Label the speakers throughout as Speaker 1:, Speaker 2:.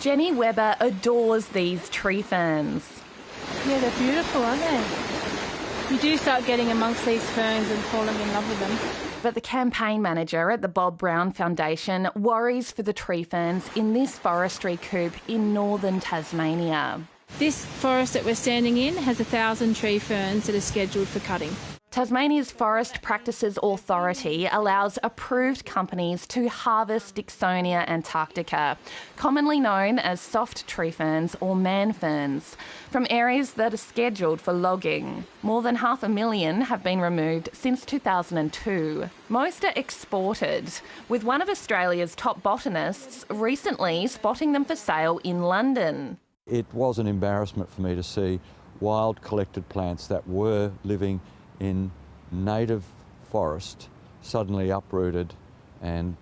Speaker 1: Jenny Webber adores these tree ferns.
Speaker 2: Yeah, they're beautiful, aren't they? You do start getting amongst these ferns and falling in love with them.
Speaker 1: But the campaign manager at the Bob Brown Foundation worries for the tree ferns in this forestry coupe in northern Tasmania.
Speaker 2: This forest that we're standing in has 1,000 tree ferns that are scheduled for cutting.
Speaker 1: Tasmania's Forest Practices Authority allows approved companies to harvest Dicksonia antarctica, commonly known as soft tree ferns or man ferns, from areas that are scheduled for logging. More than 500,000 have been removed since 2002. Most are exported, with one of Australia's top botanists recently spotting them for sale in London.
Speaker 3: It was an embarrassment for me to see wild collected plants that were living in native forest suddenly uprooted and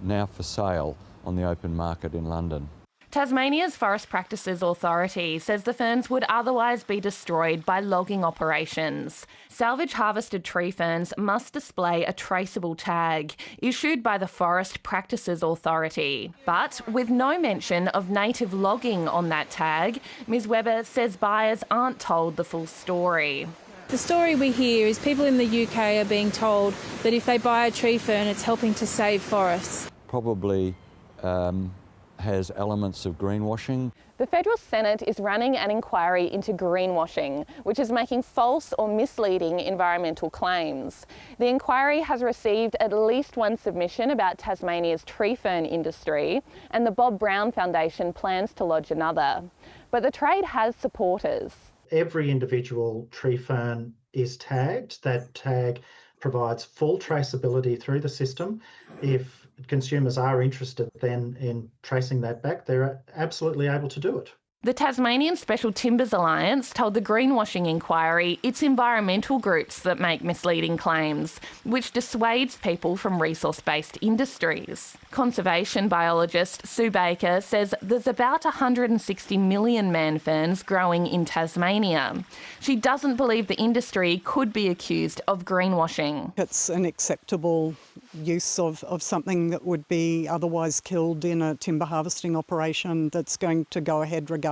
Speaker 3: now for sale on the open market in London.
Speaker 1: Tasmania's Forest Practices Authority says the ferns would otherwise be destroyed by logging operations. Salvage harvested tree ferns must display a traceable tag issued by the Forest Practices Authority. But with no mention of native logging on that tag, Ms Webber says buyers aren't told the full story.
Speaker 2: The story we hear is people in the UK are being told that if they buy a tree fern, it's helping to save forests.
Speaker 3: Probably has elements of greenwashing.
Speaker 1: The Federal Senate is running an inquiry into greenwashing, which is making false or misleading environmental claims. The inquiry has received at least one submission about Tasmania's tree fern industry, and the Bob Brown Foundation plans to lodge another. But the trade has supporters.
Speaker 4: Every individual tree fern is tagged. That tag provides full traceability through the system. If consumers are interested then in tracing that back, they're absolutely able to do it.
Speaker 1: The Tasmanian Special Timbers Alliance told the greenwashing inquiry it's environmental groups that make misleading claims, which dissuades people from resource-based industries. Conservation biologist Sue Baker says there's about 160 million man ferns growing in Tasmania. She doesn't believe the industry could be accused of greenwashing.
Speaker 5: It's an acceptable use of something that would be otherwise killed in a timber harvesting operation that's going to go ahead regardless.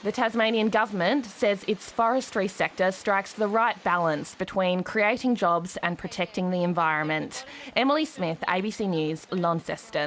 Speaker 1: The Tasmanian government says its forestry sector strikes the right balance between creating jobs and protecting the environment. Emily Smith, ABC News, Launceston.